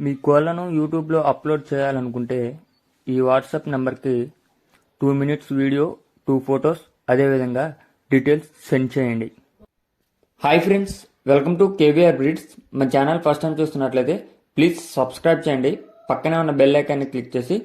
మీ కోళ్లను యూట్యూబ్లో అప్లోడ్ చేయాలనుకుంటే ఈ వాట్సాప్ నెంబర్కి 2 మినిట్స్ వీడియో, 2 ఫొటోస్, అదేవిధంగా డీటెయిల్స్ సెండ్ చేయండి. Hi friends, welcome to KVR breeds. మన ఛానల్ ఫస్ట్ టైం చూస్తున్నట్లయితే ప్లీజ్ సబ్స్క్రైబ్ చేయండి. పక్కనే ఉన్న బెల్ ఐకాన్ని క్లిక్ చేసి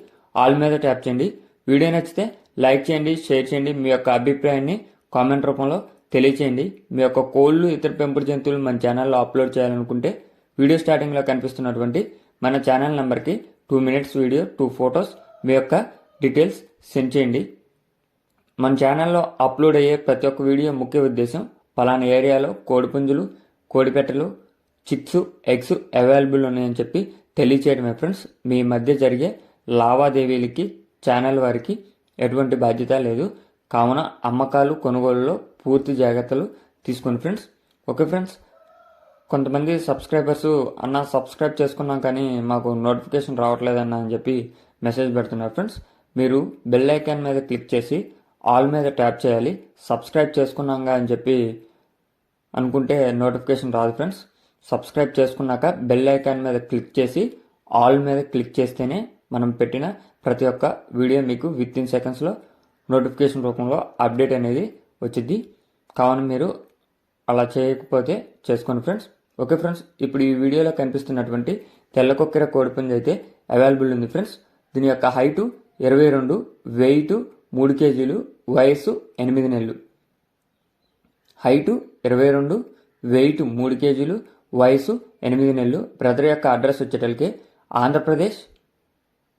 ఆల్ మీద ట్యాప్ చేయండి. వీడియో నచ్చితే లైక్ చేయండి, షేర్ చేయండి. మీ యొక్క అభిప్రాయాన్ని కామెంట్ రూపంలో తెలియచేయండి. మీ యొక్క కోళ్ళు, ఇతర పెంపుడు జంతువులు మన ఛానల్లో అప్లోడ్ చేయాలనుకుంటే వీడియో స్టార్టింగ్లో కనిపిస్తున్నటువంటి మన ఛానల్ నెంబర్కి 2 మినిట్స్ వీడియో, 2 ఫొటోస్, మీ యొక్క డీటెయిల్స్ సెండ్ చేయండి. మన ఛానల్లో అప్లోడ్ అయ్యే ప్రతి ఒక్క వీడియో ముఖ్య ఉద్దేశం పలానా ఏరియాలో కోడిపుంజులు, కోడిపెట్టలు, చిక్స్, ఎగ్స్ అవైలబుల్ ఉన్నాయని చెప్పి తెలియచేయడమే ఫ్రెండ్స్. మీ మధ్య జరిగే లావాదేవీలకి ఛానల్ వారికి ఎటువంటి బాధ్యత లేదు. కావున అమ్మకాలు, కొనుగోలులో పూర్తి జాగ్రత్తలు తీసుకోండి ఫ్రెండ్స్. ఓకే ఫ్రెండ్స్, కొంతమంది సబ్స్క్రైబర్స్ అన్న సబ్స్క్రైబ్ చేసుకున్నాం కానీ మాకు నోటిఫికేషన్ రావట్లేదన్న అని చెప్పి మెసేజ్ పెడుతున్నారు ఫ్రెండ్స్. మీరు బెల్ ఐకాన్ మీద క్లిక్ చేసి ఆల్ మీద ట్యాప్ చేయాలి. సబ్స్క్రైబ్ చేసుకున్నాగా అని చెప్పి అనుకుంటే నోటిఫికేషన్ రాదు ఫ్రెండ్స్. సబ్స్క్రైబ్ చేసుకున్నాక బెల్ ఐకాన్ మీద క్లిక్ చేసి ఆల్ మీద క్లిక్ చేస్తేనే మనం పెట్టిన ప్రతి ఒక్క వీడియో మీకు విత్ ఇన్ సెకండ్స్లో నోటిఫికేషన్ రూపంలో అప్డేట్ అనేది వచ్చింది. కావున మీరు అలా చేయకపోతే చేసుకోండి ఫ్రెండ్స్. ఓకే ఫ్రెండ్స్, ఇప్పుడు ఈ వీడియోలో కనిపిస్తున్నటువంటి తెల్ల కొక్కెర కోడిపుంజు అయితే అవైలబుల్ ఉంది ఫ్రెండ్స్. దీని యొక్క హైటు 22, వెయిట్ 3 కేజీలు, వయస్సు 8 నెలలు. హైటు 22, వెయిట్ 3 కేజీలు, వయసు 8 నెలలు. బ్రదర్ యొక్క అడ్రస్ వచ్చేటప్పటికి ఆంధ్రప్రదేశ్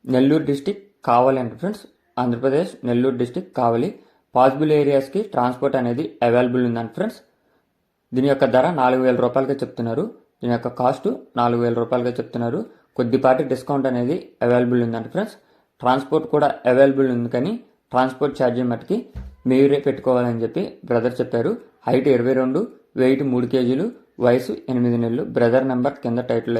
నెల్లూరు డిస్టిక్ కావాలి అంట ఫ్రెండ్స్. ఆంధ్రప్రదేశ్ నెల్లూరు డిస్టిక్ కావాలి. పాసిబుల్ ఏరియాస్కి ట్రాన్స్పోర్ట్ అనేది అవైలబుల్ ఉందంట ఫ్రెండ్స్. దీని యొక్క ధర 4,000 రూపాయలుగా చెప్తున్నారు. దీని యొక్క కాస్ట్ 4,000 రూపాయలుగా చెప్తున్నారు. కొద్దిపాటి డిస్కౌంట్ అనేది అవైలబుల్ ఉందంట ఫ్రెండ్స్. ట్రాన్స్పోర్ట్ కూడా అవైలబుల్ ఉంది కానీ ట్రాన్స్పోర్ట్ ఛార్జీ మట్టుకి మీరే పెట్టుకోవాలని చెప్పి బ్రదర్ చెప్పారు. హైట్ 22, వెయిట్ 3 కేజీలు, వయసు 8 నెలలు. బ్రదర్ నెంబర్ కింద టైటిల్